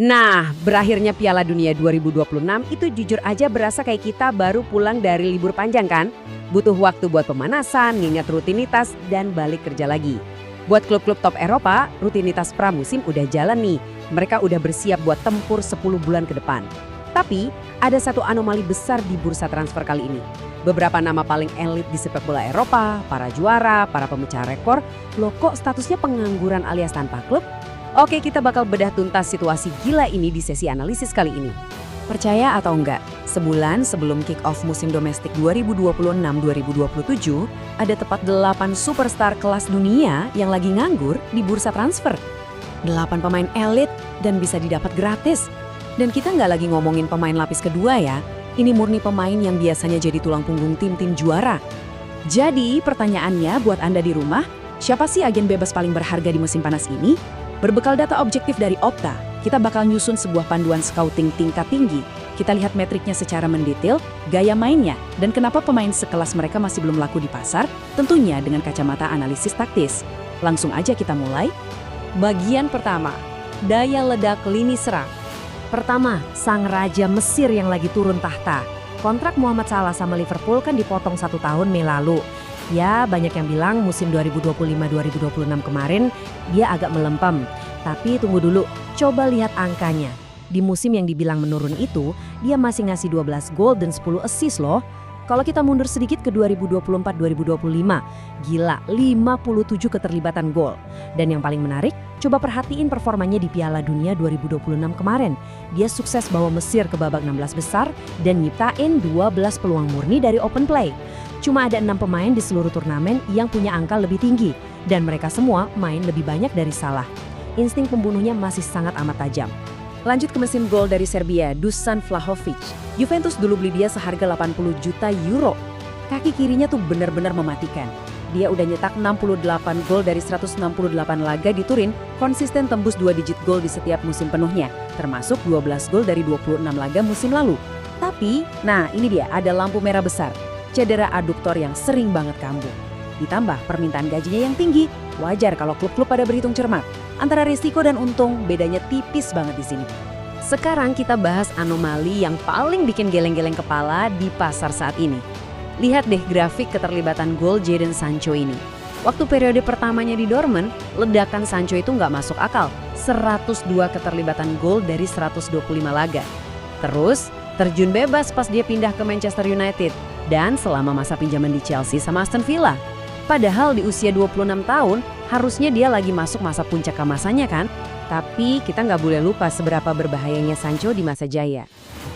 Nah, berakhirnya Piala Dunia 2026 itu jujur aja berasa kayak kita baru pulang dari libur panjang kan? Butuh waktu buat pemanasan, ngingat rutinitas, dan balik kerja lagi. Buat klub-klub top Eropa, rutinitas pramusim udah jalan nih. Mereka udah bersiap buat tempur 10 bulan ke depan. Tapi, ada satu anomali besar di bursa transfer kali ini. Beberapa nama paling elit di sepak bola Eropa, para juara, para pemecah rekor, loh kok statusnya pengangguran alias tanpa klub? Oke, kita bakal bedah tuntas situasi gila ini di sesi analisis kali ini. Percaya atau enggak, sebulan sebelum kick-off musim domestik 2026-2027, ada tepat 8 superstar kelas dunia yang lagi nganggur di bursa transfer. 8 pemain elit dan bisa didapat gratis. Dan kita nggak lagi ngomongin pemain lapis kedua ya, ini murni pemain yang biasanya jadi tulang punggung tim-tim juara. Jadi pertanyaannya buat Anda di rumah, siapa sih agen bebas paling berharga di musim panas ini? Berbekal data objektif dari Opta, kita bakal nyusun sebuah panduan scouting tingkat tinggi. Kita lihat metriknya secara mendetail, gaya mainnya, dan kenapa pemain sekelas mereka masih belum laku di pasar, tentunya dengan kacamata analisis taktis. Langsung aja kita mulai. Bagian pertama, daya ledak lini serang. Pertama, sang raja Mesir yang lagi turun tahta. Kontrak Muhammad Salah sama Liverpool kan dipotong 1 tahun Mei lalu. Ya, banyak yang bilang musim 2025-2026 kemarin dia agak melempem. Tapi tunggu dulu, coba lihat angkanya. Di musim yang dibilang menurun itu, dia masih ngasih 12 gol dan 10 assist loh. Kalau kita mundur sedikit ke 2024-2025, gila 57 keterlibatan gol. Dan yang paling menarik, coba perhatiin performanya di Piala Dunia 2026 kemarin. Dia sukses bawa Mesir ke babak 16 besar dan nyiptain 12 peluang murni dari open play. Cuma ada 6 pemain di seluruh turnamen yang punya angka lebih tinggi. Dan mereka semua main lebih banyak dari Salah. Insting pembunuhnya masih sangat amat tajam. Lanjut ke mesin gol dari Serbia, Dusan Vlahovic. Juventus dulu beli dia seharga 80 juta euro. Kaki kirinya tuh benar-benar mematikan. Dia udah nyetak 68 gol dari 168 laga di Turin, konsisten tembus 2 digit gol di setiap musim penuhnya, termasuk 12 gol dari 26 laga musim lalu. Tapi, nah ini dia, ada lampu merah besar. Cedera aduktor yang sering banget kambuh. Ditambah permintaan gajinya yang tinggi, wajar kalau klub-klub pada berhitung cermat. Antara risiko dan untung, bedanya tipis banget di sini. Sekarang kita bahas anomali yang paling bikin geleng-geleng kepala di pasar saat ini. Lihat deh grafik keterlibatan gol Jadon Sancho ini. Waktu periode pertamanya di Dortmund, ledakan Sancho itu nggak masuk akal. 102 keterlibatan gol dari 125 laga. Terus, terjun bebas pas dia pindah ke Manchester United. Dan selama masa pinjaman di Chelsea sama Aston Villa. Padahal di usia 26 tahun, harusnya dia lagi masuk masa puncak keemasannya kan? Tapi kita nggak boleh lupa seberapa berbahayanya Sancho di masa jaya.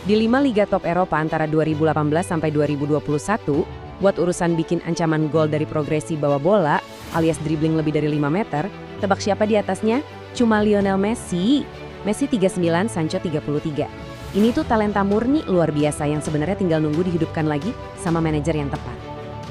Di 5 liga top Eropa antara 2018 sampai 2021, buat urusan bikin ancaman gol dari progresi bawa bola, alias dribbling lebih dari 5 meter, tebak siapa di atasnya? Cuma Lionel Messi. Messi 39, Sancho 33. Ini tuh talenta murni luar biasa yang sebenarnya tinggal nunggu dihidupkan lagi sama manajer yang tepat.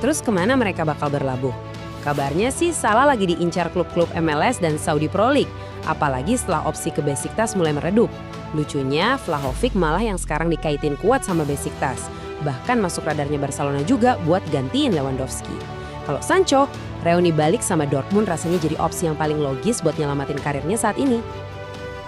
Terus kemana mereka bakal berlabuh? Kabarnya sih Salah lagi diincar klub-klub MLS dan Saudi Pro League, apalagi setelah opsi ke Besiktas mulai meredup. Lucunya, Vlahovic malah yang sekarang dikaitin kuat sama Besiktas. Bahkan masuk radarnya Barcelona juga buat gantiin Lewandowski. Kalau Sancho, reuni balik sama Dortmund rasanya jadi opsi yang paling logis buat nyelamatin karirnya saat ini.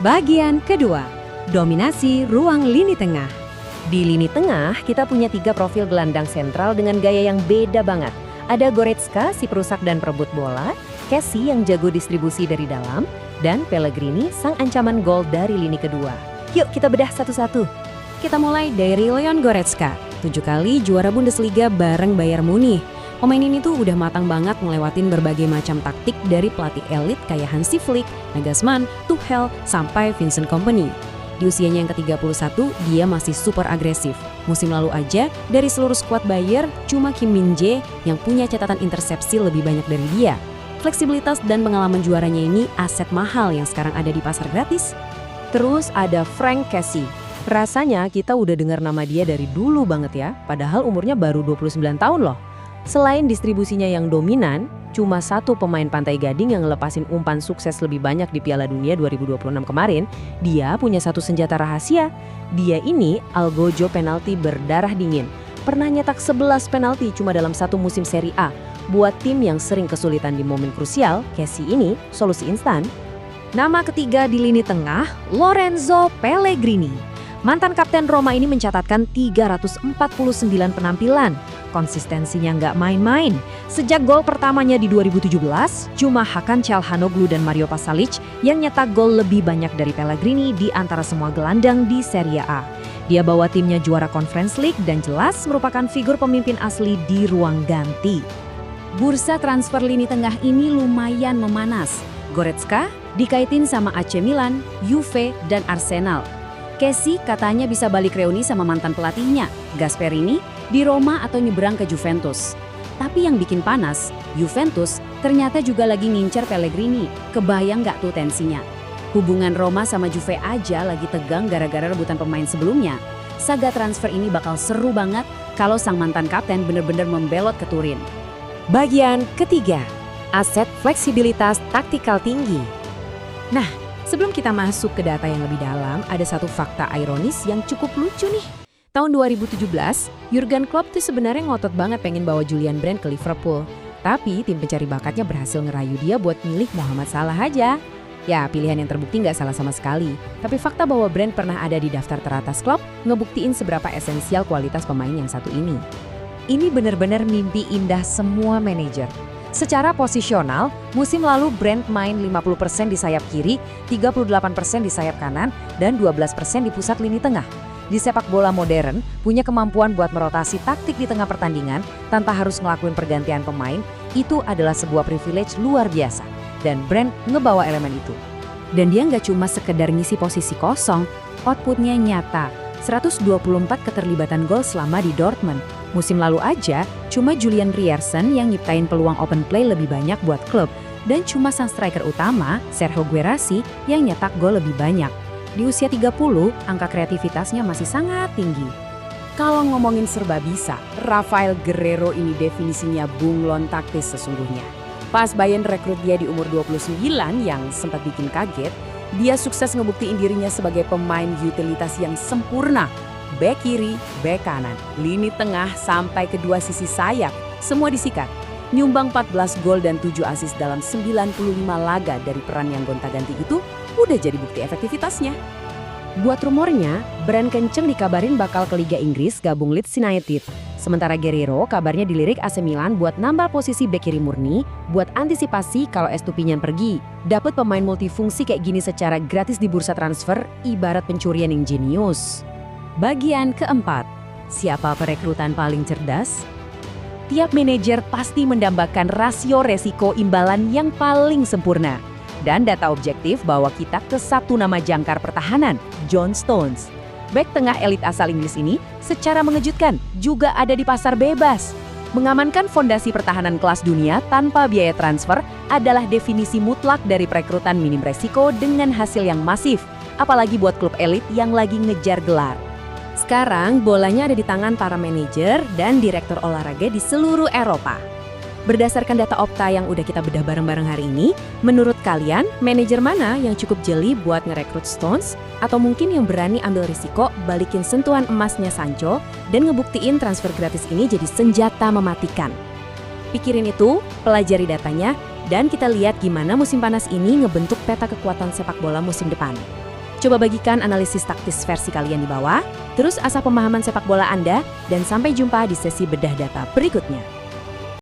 Bagian kedua, dominasi ruang lini tengah. Di lini tengah, kita punya 3 profil gelandang sentral dengan gaya yang beda banget. Ada Goretzka, si perusak dan perebut bola, Kessie yang jago distribusi dari dalam, dan Pellegrini, sang ancaman gol dari lini kedua. Yuk kita bedah satu-satu. Kita mulai dari Leon Goretzka, 7 kali juara Bundesliga bareng Bayern Munich. Pemain ini tuh udah matang banget ngelewatin berbagai macam taktik dari pelatih elit kayak Hansi Flick, Nagelsmann, Tuchel, sampai Vincent Kompany. Di usianya yang ke-31, dia masih super agresif. Musim lalu aja, dari seluruh skuad Bayern, cuma Kim Min-jae yang punya catatan intersepsi lebih banyak dari dia. Fleksibilitas dan pengalaman juaranya ini aset mahal yang sekarang ada di pasar gratis. Terus ada Frank Kessie. Rasanya kita udah dengar nama dia dari dulu banget ya, padahal umurnya baru 29 tahun loh. Selain distribusinya yang dominan, cuma 1 pemain Pantai Gading yang ngelepasin umpan sukses lebih banyak di Piala Dunia 2026 kemarin, dia punya 1 senjata rahasia. Dia ini algojo penalti berdarah dingin. Pernah nyetak 11 penalti cuma dalam 1 musim Serie A. Buat tim yang sering kesulitan di momen krusial, Kessie ini solusi instan. Nama ketiga di lini tengah, Lorenzo Pellegrini. Mantan kapten Roma ini mencatatkan 349 penampilan. Konsistensinya nggak main-main. Sejak gol pertamanya di 2017, cuma Hakan Çalhanoğlu dan Mario Pasalic yang nyetak gol lebih banyak dari Pellegrini di antara semua gelandang di Serie A. Dia bawa timnya juara Conference League dan jelas merupakan figur pemimpin asli di ruang ganti. Bursa transfer lini tengah ini lumayan memanas. Goretzka dikaitin sama AC Milan, Juve, dan Arsenal. Kessie katanya bisa balik reuni sama mantan pelatihnya, Gasperini, di Roma atau nyebrang ke Juventus. Tapi yang bikin panas, Juventus ternyata juga lagi ngincer Pellegrini. Kebayang nggak tuh tensinya? Hubungan Roma sama Juve aja lagi tegang gara-gara rebutan pemain sebelumnya. Saga transfer ini bakal seru banget kalau sang mantan kapten bener-bener membelot ke Turin. Bagian ketiga, aset fleksibilitas taktikal tinggi. Nah, sebelum kita masuk ke data yang lebih dalam, ada satu fakta ironis yang cukup lucu nih. Tahun 2017, Jurgen Klopp tuh sebenarnya ngotot banget pengen bawa Julian Brandt ke Liverpool. Tapi tim pencari bakatnya berhasil ngerayu dia buat milih Mohamed Salah aja. Ya, pilihan yang terbukti nggak salah sama sekali. Tapi fakta bahwa Brandt pernah ada di daftar teratas Klopp ngebuktiin seberapa esensial kualitas pemain yang satu ini. Ini benar-benar mimpi indah semua manajer. Secara posisional, musim lalu Brandt main 50% di sayap kiri, 38% di sayap kanan, dan 12% di pusat lini tengah. Di sepak bola modern, punya kemampuan buat merotasi taktik di tengah pertandingan tanpa harus ngelakuin pergantian pemain, itu adalah sebuah privilege luar biasa. Dan Brandt ngebawa elemen itu. Dan dia nggak cuma sekedar ngisi posisi kosong, outputnya nyata. 124 keterlibatan gol selama di Dortmund. Musim lalu aja, cuma Julian Ryerson yang nyiptain peluang open play lebih banyak buat klub. Dan cuma sang striker utama, Sergio Guirassy, yang nyetak gol lebih banyak. Di usia 30, angka kreativitasnya masih sangat tinggi. Kalau ngomongin serba bisa, Rafael Guerreiro ini definisinya bunglon taktis sesungguhnya. Pas Bayern rekrut dia di umur 29 yang sempat bikin kaget, dia sukses ngebuktiin dirinya sebagai pemain utilitas yang sempurna. Bek kiri, bek kanan, lini tengah sampai kedua sisi sayap, semua disikat. Nyumbang 14 gol dan 7 assist dalam 95 laga dari peran yang gonta-ganti itu udah jadi bukti efektivitasnya. Buat rumornya, Brandt kenceng dikabarin bakal ke Liga Inggris gabung Leeds United. Sementara Guerreiro kabarnya dilirik AC Milan buat nambah posisi bek kiri murni, buat antisipasi kalau Estupiñán pergi. Dapat pemain multifungsi kayak gini secara gratis di bursa transfer, ibarat pencurian yang jenius. Bagian keempat, siapa perekrutan paling cerdas? Tiap manajer pasti mendambakan rasio resiko imbalan yang paling sempurna. Dan data objektif bawa kita ke satu nama jangkar pertahanan, John Stones. Bek tengah elit asal Inggris ini secara mengejutkan juga ada di pasar bebas. Mengamankan fondasi pertahanan kelas dunia tanpa biaya transfer adalah definisi mutlak dari perekrutan minim resiko dengan hasil yang masif. Apalagi buat klub elit yang lagi ngejar gelar. Sekarang bolanya ada di tangan para manajer dan direktur olahraga di seluruh Eropa. Berdasarkan data Opta yang udah kita bedah bareng-bareng hari ini, menurut kalian manajer mana yang cukup jeli buat ngerekrut Stones? Atau mungkin yang berani ambil risiko balikin sentuhan emasnya Sancho dan ngebuktiin transfer gratis ini jadi senjata mematikan? Pikirin itu, pelajari datanya, dan kita lihat gimana musim panas ini ngebentuk peta kekuatan sepak bola musim depan. Coba bagikan analisis taktis versi kalian di bawah, terus asah pemahaman sepak bola Anda, dan sampai jumpa di sesi bedah data berikutnya.